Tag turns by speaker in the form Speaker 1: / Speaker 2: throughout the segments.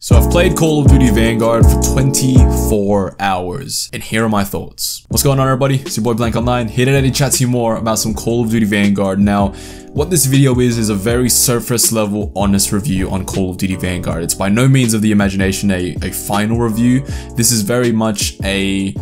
Speaker 1: So I've played Call of Duty Vanguard for 24 hours, and here are my thoughts. What's going on, everybody? It's your boy BlancOnline, here today to chat to you more about some Call of Duty Vanguard. Now, what this video is a very surface level, honest review on Call of Duty Vanguard. It's by no means of the imagination a final review. This is very much a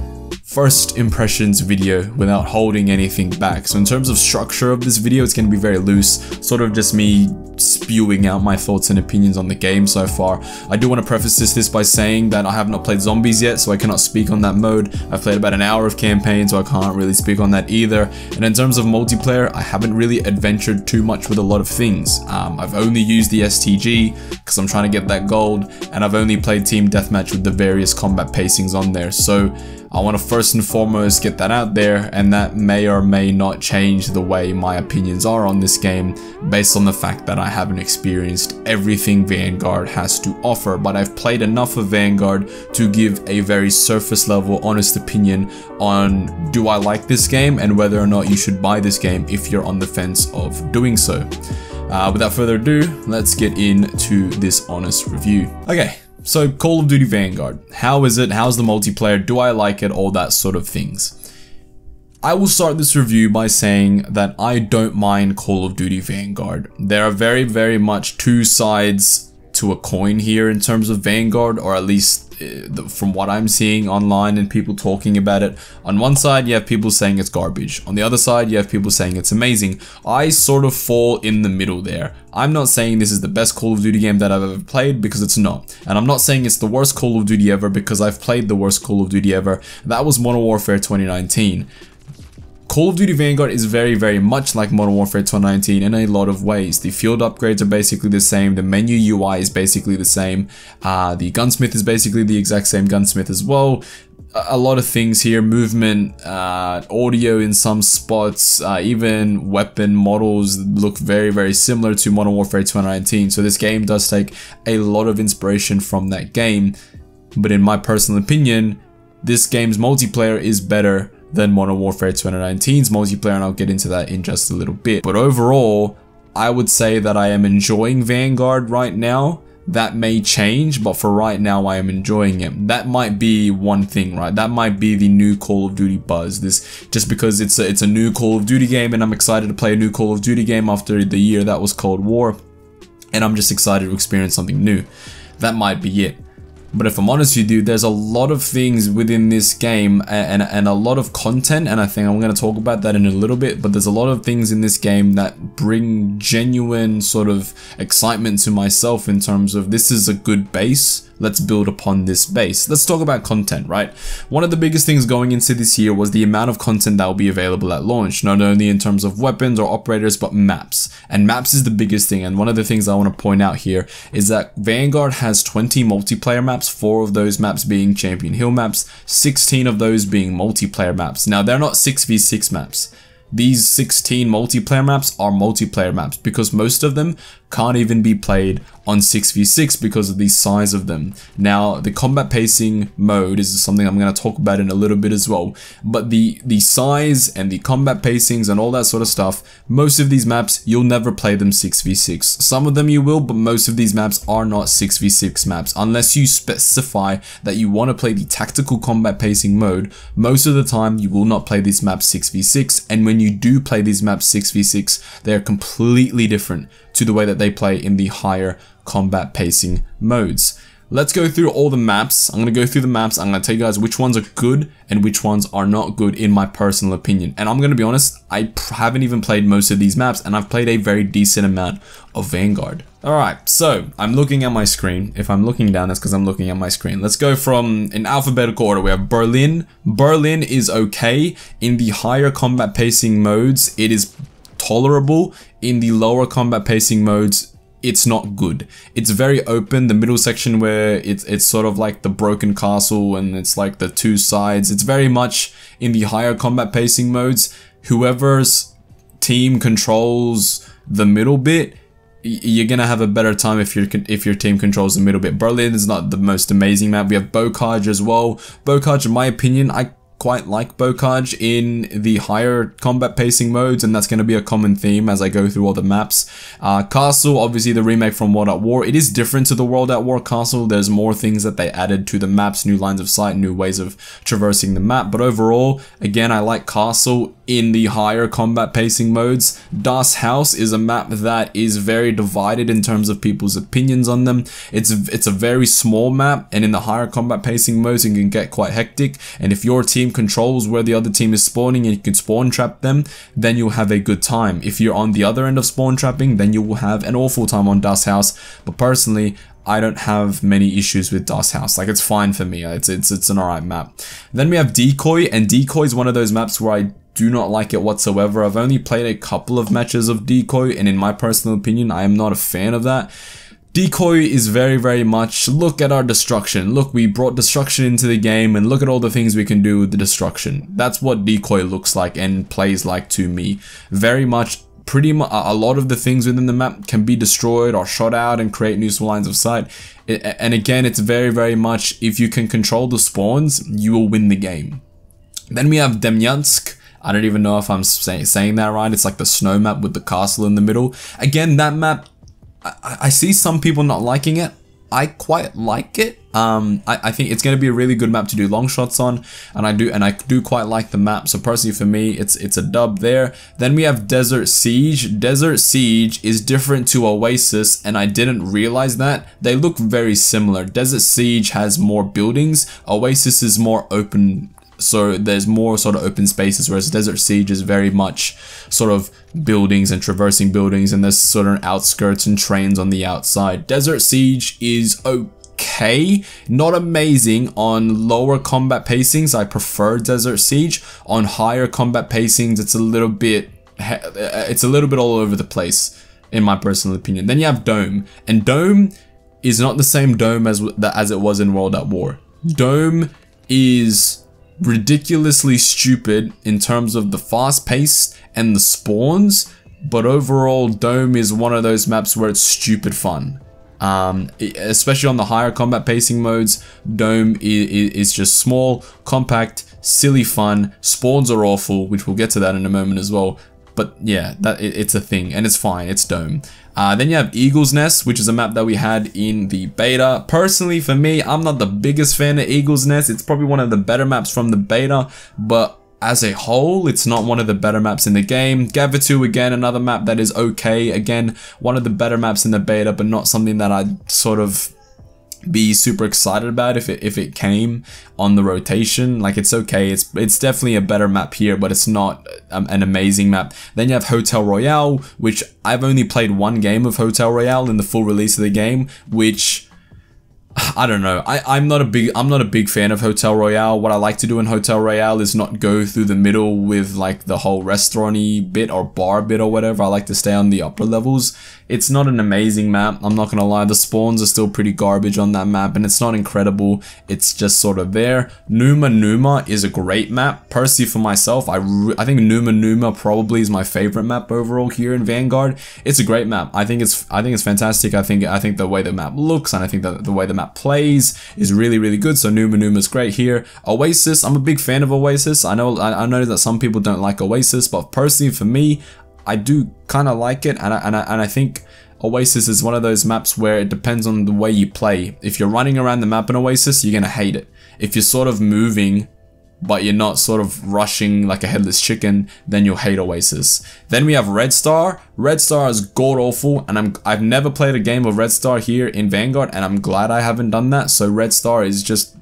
Speaker 1: first impressions video without holding anything back. So in terms of structure of this video, it's going to be very loose, sort of just me spewing out my thoughts and opinions on the game so far. I do want to preface this by saying that I have not played zombies yet, so I cannot speak on that mode. I've played about an hour of campaign, so I can't really speak on that either. And in terms of multiplayer, I haven't really adventured too much with a lot of things. I've only used the STG because I'm trying to get that gold, and I've only played team deathmatch with the various combat pacings on there. So I want to first and foremost get that out there, and that may or may not change the way my opinions are on this game based on the fact that I haven't experienced everything Vanguard has to offer. But I've played enough of Vanguard to give a very surface level honest opinion on do I like this game and whether or not you should buy this game if you're on the fence of doing so. Without further ado, let's get into this honest review. Okay. So Call of Duty Vanguard, how is it? How's the multiplayer? Do I like it? All that sort of things. I will start this review by saying that I don't mind Call of Duty Vanguard. There are very much two sides to a coin here in terms of Vanguard, or at least from what I'm seeing online and people talking about it. On one side, you have people saying it's garbage. On the other side, you have people saying it's amazing. I sort of fall in the middle there. I'm not saying this is the best Call of Duty game that I've ever played, because it's not. And I'm not saying it's the worst Call of Duty ever, because I've played the worst Call of Duty ever. That was Modern Warfare 2019. Call of Duty Vanguard is very much like Modern Warfare 2019 in a lot of ways. The field upgrades are basically the same, the menu UI is basically the same, the gunsmith is basically the exact same gunsmith as well. A lot of things here, movement, audio in some spots, even weapon models look very similar to Modern Warfare 2019. So this game does take a lot of inspiration from that game. But in my personal opinion, this game's multiplayer is better than Modern Warfare 2019's multiplayer, and I'll get into that in just a little bit. But overall, I would say that I am enjoying Vanguard right now. That may change, but for right now, I am enjoying it. That might be one thing, right? That might be the new Call of Duty buzz. This, just because it's a new Call of Duty game, and I'm excited to play a new Call of Duty game after the year that was Cold War, and I'm just excited to experience something new. That might be it. But if I'm honest with you, there's a lot of things within this game and a lot of content, and I think I'm going to talk about that in a little bit, but there's a lot of things in this game that bring genuine sort of excitement to myself in terms of this is a good base. Let's build upon this base. Let's talk about content, right? One of the biggest things going into this year was the amount of content that will be available at launch, not only in terms of weapons or operators, but maps. And maps is the biggest thing. And one of the things I want to point out here is that Vanguard has 20 multiplayer maps, 4 of those maps being Champion Hill maps, 16 of those being multiplayer maps. Now, they're not 6v6 maps. These 16 multiplayer maps are multiplayer maps because most of them can't even be played on 6v6 because of the size of them. Now, the combat pacing mode is something I'm going to talk about in a little bit as well. But the size and the combat pacings and all that sort of stuff, most of these maps, you'll never play them 6v6. Some of them you will, but most of these maps are not 6v6 maps. Unless you specify that you want to play the tactical combat pacing mode, most of the time you will not play these maps 6v6. And when you do play these maps 6v6, they are completely different to the way that they play in the higher combat pacing modes. Let's go through all the maps. I'm going to go through the maps. I'm going to tell you guys which ones are good and which ones are not good in my personal opinion. And I'm going to be honest, I haven't even played most of these maps, and I've played a very decent amount of Vanguard. Alright, so I'm looking at my screen. If I'm looking down, that's because I'm looking at my screen. Let's go from in alphabetical order. We have Berlin. Berlin is okay. In the higher combat pacing modes, it is tolerable. In the lower combat pacing modes, it's not good. It's very open. The middle section where it's sort of like the broken castle and it's like the two sides. It's very much in the higher combat pacing modes. Whoever's team controls the middle bit, you're gonna have a better time if your team controls the middle bit. Berlin is not the most amazing map. We have Bocage as well. Bocage, in my opinion, I quite like Bocage in the higher combat pacing modes, and that's going to be a common theme as I go through all the maps. Castle, obviously the remake from World at War, it is different to the World at War Castle. There's more things that they added to the maps, new lines of sight, new ways of traversing the map, but overall, again, I like Castle in the higher combat pacing modes. Das Haus is a map that is very divided in terms of people's opinions on them. It's a very small map, and in the higher combat pacing modes it can get quite hectic, and if your team controls where the other team is spawning and you can spawn trap them, then you'll have a good time. If you're on the other end of spawn trapping, then you will have an awful time on Das Haus. But personally, I don't have many issues with Das Haus. Like, it's fine for me. It's an alright map. Then we have Decoy, and Decoy is one of those maps where I do not like it whatsoever. I've only played a couple of matches of Decoy, and in my personal opinion, I am not a fan of that. Decoy is very much, look at our destruction. Look, we brought destruction into the game, and look at all the things we can do with the destruction. That's what Decoy looks like and plays like to me. Very much, pretty much, a lot of the things within the map can be destroyed or shot out and create new lines of sight. And again, it's very much, if you can control the spawns, you will win the game. Then we have Demyansk. I don't even know if I'm saying that right. It's like the snow map with the castle in the middle. Again, that map, I see some people not liking it. I quite like it. I think it's going to be a really good map to do long shots on, and I do quite like the map. So personally for me, it's a dub there. Then we have Desert Siege. Desert Siege is different to Oasis, and I didn't realize that. They look very similar. Desert Siege has more buildings. Oasis is more open. So there's more sort of open spaces, whereas Desert Siege is very much sort of buildings and traversing buildings, and there's sort of outskirts and trains on the outside. Desert Siege is okay, not amazing on lower combat pacings. I prefer Desert Siege. On higher combat pacings, it's a little bit all over the place, in my personal opinion. Then you have Dome, and Dome is not the same Dome as it was in World at War. Dome is ridiculously stupid in terms of the fast pace and the spawns, but overall Dome is one of those maps where it's stupid fun. Especially on the higher combat pacing modes, Dome is just small, compact, silly fun. Spawns are awful, which we'll get to that in a moment as well. But yeah, it's a thing, and it's fine, it's Dome. Then you have Eagle's Nest, which is a map that we had in the beta. Personally, for me, I'm not the biggest fan of Eagle's Nest. It's probably one of the better maps from the beta, but as a whole, it's not one of the better maps in the game. Gavitu, again, another map that is okay. Again, one of the better maps in the beta, but not something that I'd sort of be super excited about if it came on the rotation. Like, it's okay, it's definitely a better map here, but it's not an amazing map. Then you have Hotel Royale, which I've only played one game of Hotel Royale in the full release of the game, which I don't know. I'm not a big fan of Hotel Royale. What I like to do in Hotel Royale is not go through the middle with like the whole restaurant-y bit or bar bit or whatever. I like to stay on the upper levels. It's not an amazing map, I'm not gonna lie. The spawns are still pretty garbage on that map, and it's not incredible. It's just sort of there. Numa is a great map. Personally, for myself, I think Numa probably is my favorite map overall here in Vanguard. It's a great map. I think it's fantastic. I think the way the map looks, and I think that the way the map plays is really good. So Numa is great here. Oasis, I'm a big fan of Oasis. I know that some people don't like Oasis, but personally for me, I do kind of like it, and I think Oasis is one of those maps where it depends on the way you play. If you're running around the map in Oasis, you're gonna hate it. If you're sort of moving, but you're not sort of rushing like a headless chicken, then you'll hate Oasis. Then we have Red Star. Red Star is god awful, and I've never played a game of Red Star here in Vanguard, and I'm glad I haven't done that. So Red Star is just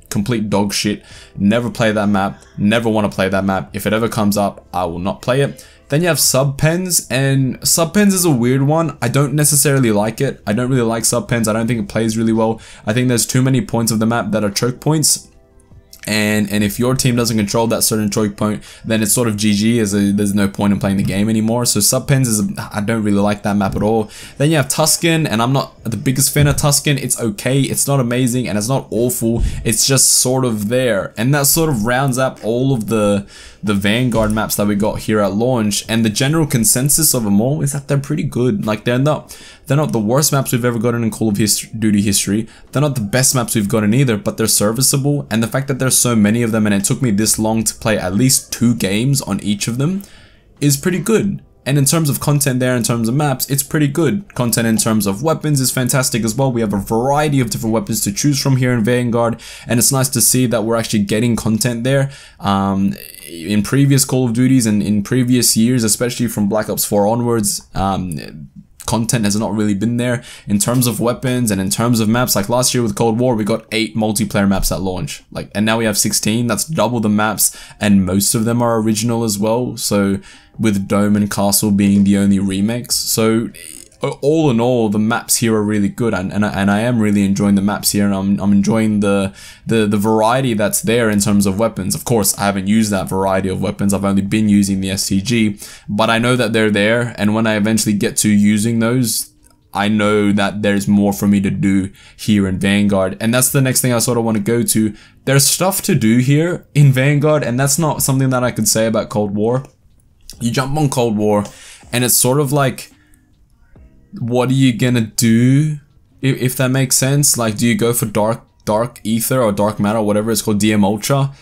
Speaker 1: complete dog shit. Never play that map, never want to play that map. If it ever comes up, I will not play it. Then you have Subpens, and Subpens is a weird one. I don't necessarily like it. I don't really like Subpens. I don't think it plays really well. I think there's too many points of the map that are choke points. And if your team doesn't control that certain choke point, then it's sort of GG, as there's no point in playing the game anymore. So Subpens I don't really like that map at all. Then you have Tuscan, and I'm not the biggest fan of Tuscan. It's okay, it's not amazing, and it's not awful. It's just sort of there. And that sort of rounds up all of the Vanguard maps that we got here at launch. And the general consensus of them all is that they're pretty good. Like, they're not They're not the worst maps we've ever gotten in Call of Duty history. They're not the best maps we've gotten either, but they're serviceable. And the fact that there's so many of them and it took me this long to play at least 2 games on each of them is pretty good. And in terms of content there, in terms of maps, it's pretty good. Content in terms of weapons is fantastic as well. We have a variety of different weapons to choose from here in Vanguard, and it's nice to see that we're actually getting content there. In previous Call of Duties and in previous years, especially from Black Ops 4 onwards, content has not really been there in terms of weapons and in terms of maps. Like last year with Cold War, we got 8 multiplayer maps at launch, and now we have 16. That's double the maps, and most of them are original as well. So with Dome and Castle being the only remakes. So all in all, the maps here are really good, and I am really enjoying the maps here, and I'm enjoying the variety that's there in terms of weapons. Of course, I haven't used that variety of weapons. I've only been using the STG, but I know that they're there, and when I eventually get to using those, I know that there's more for me to do here in Vanguard, and that's the next thing I sort of want to go to. There's stuff to do here in Vanguard, and that's not something that I could say about Cold War. You jump on Cold War, and it's sort of like, what are you gonna do, if that makes sense? Like, do you go for dark ether or dark matter or whatever it's called, DM Ultra?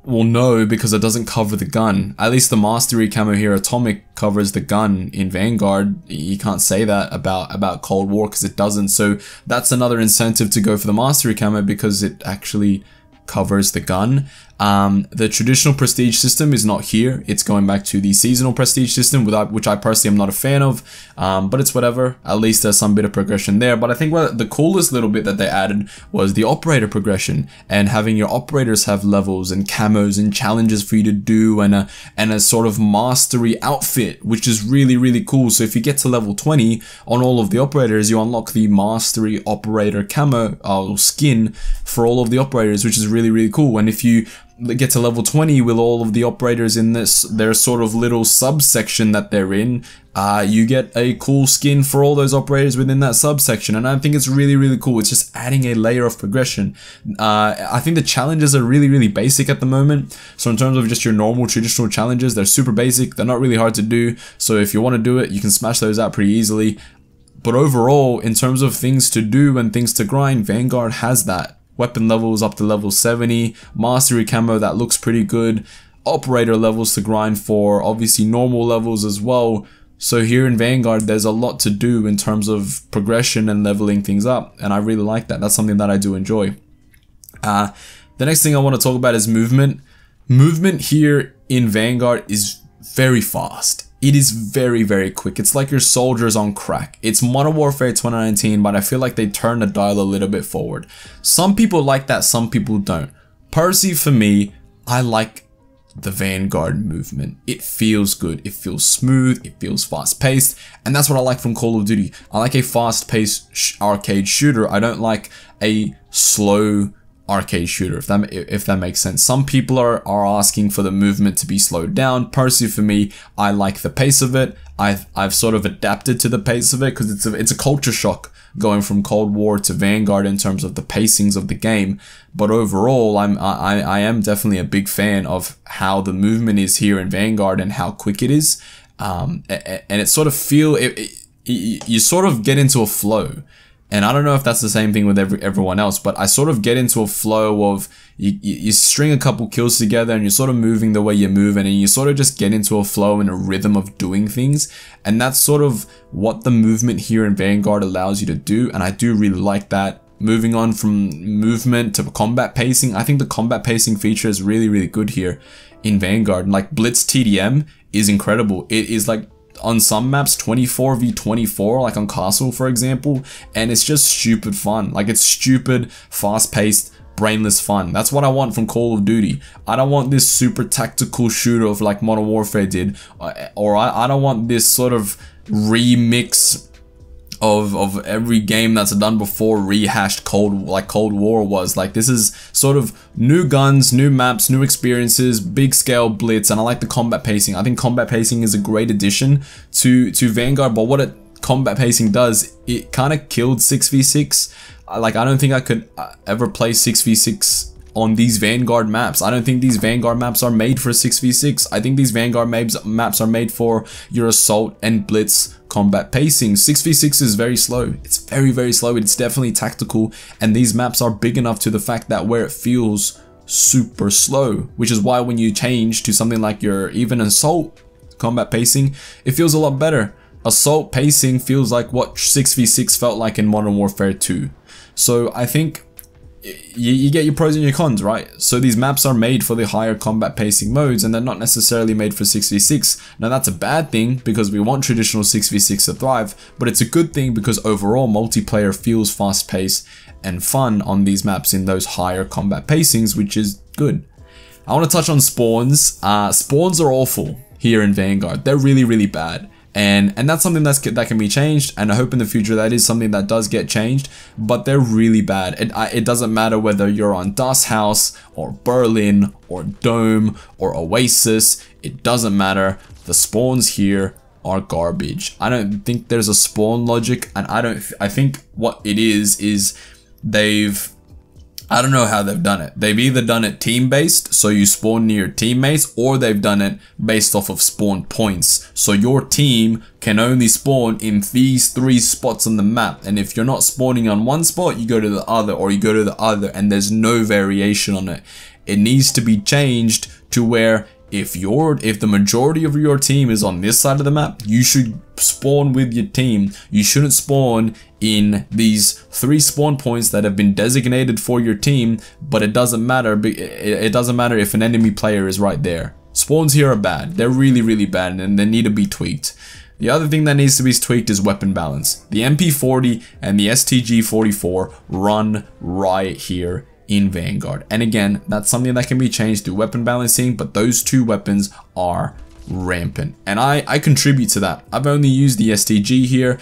Speaker 1: Well, no, because it doesn't cover the gun. At least the mastery camo here, Atomic, covers the gun in Vanguard. You can't say that about Cold War because it doesn't. So that's another incentive to go for the mastery camo, because it actually covers the gun. The traditional prestige system is not here. It's going back to the seasonal prestige system, which I personally am not a fan of, but it's whatever. At least there's some bit of progression there. But I think the coolest little bit that they added was the operator progression, and having your operators have levels and camos and challenges for you to do, and a sort of mastery outfit, which is really, really cool. So if you get to level 20 on all of the operators, you unlock the mastery operator camo skin for all of the operators, which is really, really cool. And if you get to level 20 with all of the operators in their sort of little subsection that they're in, you get a cool skin for all those operators within that subsection, and I think it's really, really cool. It's just adding a layer of progression. I think the challenges are really, really basic at the moment. So in terms of just your normal traditional challenges, they're super basic. They're not really hard to do. So if you want to do it, you can smash those out pretty easily. But overall, in terms of things to do and things to grind, Vanguard has that. Weapon levels up to level 70, mastery camo that looks pretty good, operator levels to grind for, obviously normal levels as well. So here in Vanguard, there's a lot to do in terms of progression and leveling things up, and I really like that. That's something that I do enjoy. The next thing I want to talk about is movement. Movement here in Vanguard is very fast. It is very, very quick. It's like your soldiers on crack. It's Modern Warfare 2019, but I feel like they turned the dial a little bit forward. Some people like that, some people don't. Personally, for me, I like the Vanguard movement. It feels good. It feels smooth. It feels fast-paced, and that's what I like from Call of Duty. I like a fast-paced arcade shooter. I don't like a slow arcade shooter, if that makes sense. Some people are asking for the movement to be slowed down. Personally, for me, I like the pace of it. I've sort of adapted to the pace of it because it's a culture shock going from Cold War to Vanguard in terms of the pacings of the game. But overall, I am definitely a big fan of how the movement is here in Vanguard and how quick it is. And it sort of you sort of get into a flow. And I don't know if that's the same thing with everyone else, but I sort of get into a flow of you string a couple kills together and you're sort of moving the way you're moving, and you sort of just get into a flow and a rhythm of doing things. And that's sort of what the movement here in Vanguard allows you to do, and I do really like that. Moving on from movement to combat pacing, I think the combat pacing feature is really, really good here in Vanguard. Like Blitz TDM is incredible. It is like, on some maps, 24v24, like on Castle, for example, and it's just stupid fun. Like, it's stupid, fast-paced, brainless fun. That's what I want from Call of Duty. I don't want this super tactical shooter of like Modern Warfare did, or I don't want this sort of remix of every game that's done before, rehashed like Cold War was. Like, this is sort of new guns, new maps, new experiences, big scale blitz, and I like the combat pacing. I think combat pacing is a great addition to Vanguard, but what combat pacing does, it kind of killed 6v6. Like, I don't think I could ever play 6v6 on these Vanguard maps. I don't think these Vanguard maps are made for 6v6. I think these Vanguard maps are made for your assault and blitz combat pacing. 6v6 is very slow. It's very slow. It's definitely tactical, and these maps are big enough to the fact that where it feels super slow, which is why when you change to something like your even assault combat pacing, it feels a lot better. Assault pacing feels like what 6v6 felt like in Modern Warfare 2. So I think you get your pros and your cons, right? So these maps are made for the higher combat pacing modes, and they're not necessarily made for 6v6. Now that's a bad thing because we want traditional 6v6 to thrive, but it's a good thing because overall multiplayer feels fast paced and fun on these maps in those higher combat pacings, which is good. I want to touch on spawns. Spawns are awful here in Vanguard. They're really bad. And that's something that can be changed, and I hope in the future that is something that does get changed, but they're really bad. It doesn't matter whether you're on Dust House or Berlin or Dome or Oasis, it doesn't matter. The spawns here are garbage. I don't think there's a spawn logic, and I think what it is I don't know how they've done it. They've either done it team-based, so you spawn near teammates, or they've done it based off of spawn points. So your team can only spawn in these 3 spots on the map, and if you're not spawning on one spot, you go to the other, or you go to the other, and there's no variation on it. It needs to be changed to where if the majority of your team is on this side of the map, you should spawn with your team. You shouldn't spawn in these 3 spawn points that have been designated for your team, but it doesn't matter. It doesn't matter if an enemy player is right there. Spawns here are bad. They're really bad, and they need to be tweaked. The other thing that needs to be tweaked is weapon balance. The MP40 and the STG-44 run riot here in Vanguard, and again, that's something that can be changed through weapon balancing, but those 2 weapons are rampant, and I contribute to that. I've only used the STG here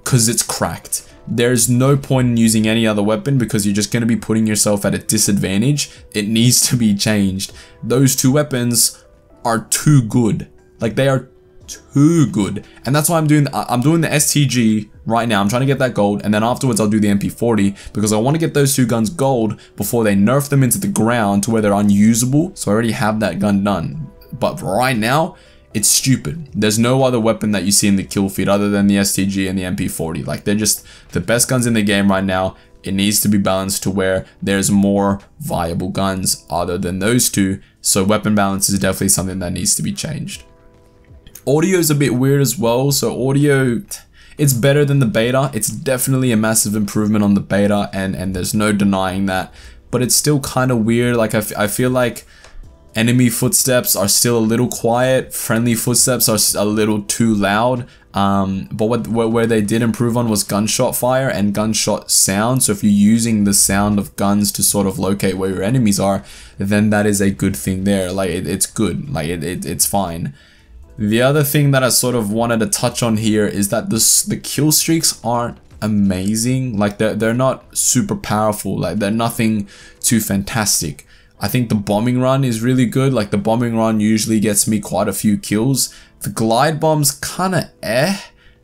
Speaker 1: because it's cracked. There's no point in using any other weapon because you're just going to be putting yourself at a disadvantage. It needs to be changed. Those 2 weapons are too good. Like, they are too good, and that's why I'm doing the STG right now. I'm trying to get that gold, and then afterwards I'll do the MP40 because I want to get those 2 guns gold before they nerf them into the ground to where they're unusable. So I already have that gun done, but right now it's stupid. There's no other weapon that you see in the kill feed other than the STG and the MP40. Like, they're just the best guns in the game right now. It needs to be balanced to where there's more viable guns other than those 2. So weapon balance is definitely something that needs to be changed. Audio is a bit weird as well. So audio, it's better than the beta. It's definitely a massive improvement on the beta, and there's no denying that. But it's still kind of weird. Like, I feel like enemy footsteps are still a little quiet. Friendly footsteps are a little too loud. But where they did improve on was gunshot fire and gunshot sound. So if you're using the sound of guns to sort of locate where your enemies are, then that is a good thing there. Like, it's good. Like, it's fine. The other thing that I sort of wanted to touch on here is that the kill streaks aren't amazing. Like, they're not super powerful. Like, they're nothing too fantastic. I think the bombing run is really good. Like, the bombing run usually gets me quite a few kills. The glide bomb's kind of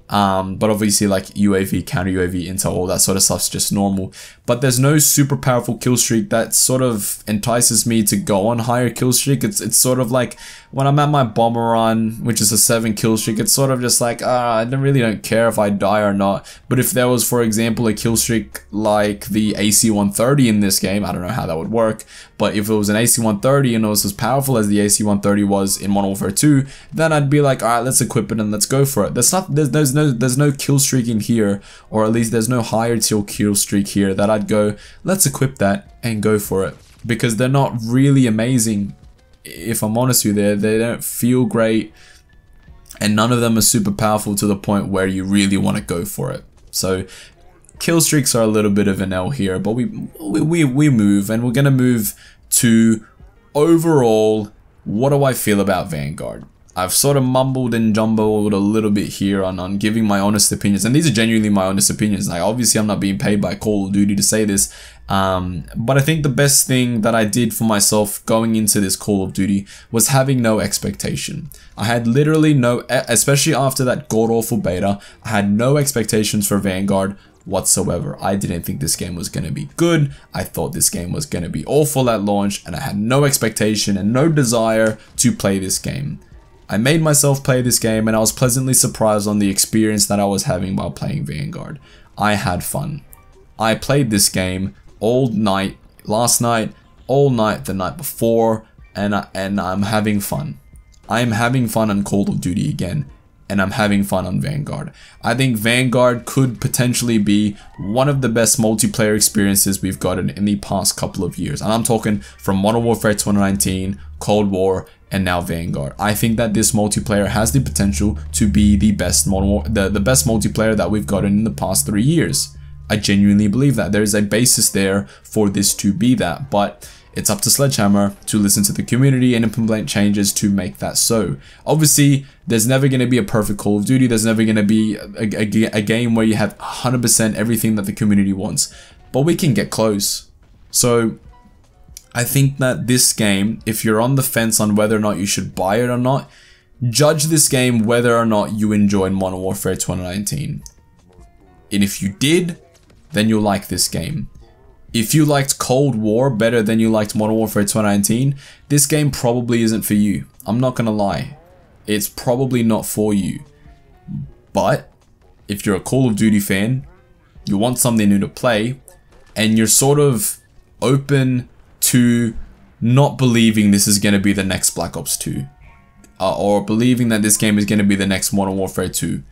Speaker 1: but obviously, like, UAV, counter UAV, intel, all that sort of stuff's just normal. But there's no super powerful kill streak that sort of entices me to go on higher kill streak. It's sort of like when I'm at my bomber run, which is a 7 kill streak, it's sort of just like, I really don't care if I die or not. But if there was, for example, a kill streak like the AC-130 in this game, I don't know how that would work, but if it was an AC-130 and it was as powerful as the AC-130 was in Modern Warfare 2, then I'd be like, alright, let's equip it and let's go for it. There's no kill streak in here, or at least there's no higher tier kill streak here that I'd go, let's equip that and go for it, because they're not really amazing. If I'm honest with you, they don't feel great, and none of them are super powerful to the point where you really want to go for it. So kill streaks are a little bit of an L here, but we move, and we're gonna move to overall. What do I feel about Vanguard? I've sort of mumbled and jumbled a little bit here on giving my honest opinions, and these are genuinely my honest opinions. Like, obviously I'm not being paid by Call of Duty to say this, but I think the best thing that I did for myself going into this Call of Duty was having no expectation. I had literally no, especially after that god-awful beta, I had no expectations for Vanguard whatsoever. I didn't think this game was going to be good. I thought this game was going to be awful at launch, and I had no expectation and no desire to play this game. I made myself play this game and I was pleasantly surprised on the experience that I was having while playing Vanguard. I had fun. I played this game all night, last night, all night the night before, and I'm having fun. I'm having fun on Call of Duty again, and I'm having fun on Vanguard. I think Vanguard could potentially be one of the best multiplayer experiences we've gotten in the past couple of years. And I'm talking from Modern Warfare 2019, Cold War, and now Vanguard. I think that this multiplayer has the potential to be the best the best multiplayer that we've gotten in the past 3 years. I genuinely believe that. There is a basis there for this to be that, but it's up to Sledgehammer to listen to the community and implement changes to make that so. Obviously, there's never going to be a perfect Call of Duty. There's never going to be a game where you have 100% everything that the community wants, but we can get close. So I think that this game, if you're on the fence on whether or not you should buy it or not, judge this game whether or not you enjoyed Modern Warfare 2019. And if you did, then you'll like this game. If you liked Cold War better than you liked Modern Warfare 2019, this game probably isn't for you. I'm not gonna lie. It's probably not for you. But if you're a Call of Duty fan, you want something new to play, and you're sort of open to not believing this is gonna be the next Black Ops 2, or believing that this game is gonna be the next Modern Warfare 2.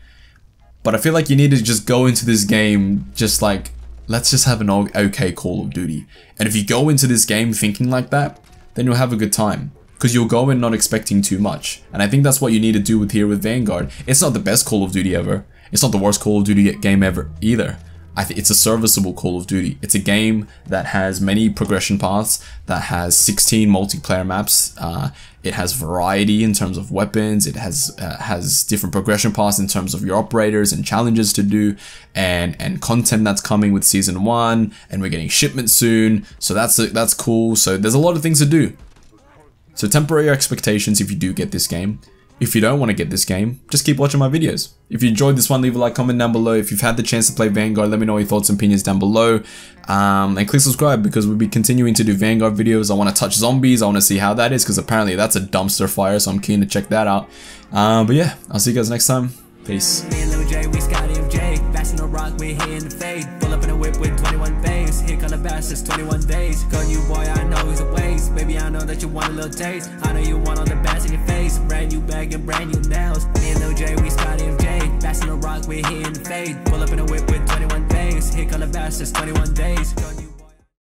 Speaker 1: But I feel like you need to just go into this game just like, let's just have an okay Call of Duty. And if you go into this game thinking like that, then you'll have a good time. Because you'll go in not expecting too much. And I think that's what you need to do with Vanguard. It's not the best Call of Duty ever. It's not the worst Call of Duty game ever either. I think it's a serviceable Call of Duty. It's a game that has many progression paths, that has 16 multiplayer maps. It has variety in terms of weapons. It has different progression paths in terms of your operators and challenges to do, and content that's coming with Season 1, and we're getting shipment soon. So that's cool. So there's a lot of things to do. So temper your expectations if you do get this game. If you don't want to get this game, just keep watching my videos. If you enjoyed this one, leave a like, comment down below. If you've had the chance to play Vanguard, let me know your thoughts and opinions down below. And click subscribe because we'll be continuing to do Vanguard videos. I want to touch zombies. I want to see how that is because apparently that's a dumpster fire, so I'm keen to check that out. But yeah, I'll see you guys next time. Peace.
Speaker 2: Me and Lil J, we Scotty MJ. Bashing the rock, we here in the fade. Pull up in a whip with 21 babes. Here come the bastards, 21 days. Gun you, boy, I know he's a waste. Baby, I know that you want a little taste. I know you want all the bass in your face. Brand new bag and brand new nails. Me and Lil J, we Scotty MJ. Bashing the rock, we here in the fade. Pull up in a whip with 21 babes. Here come the bastards, 21 days. Gun you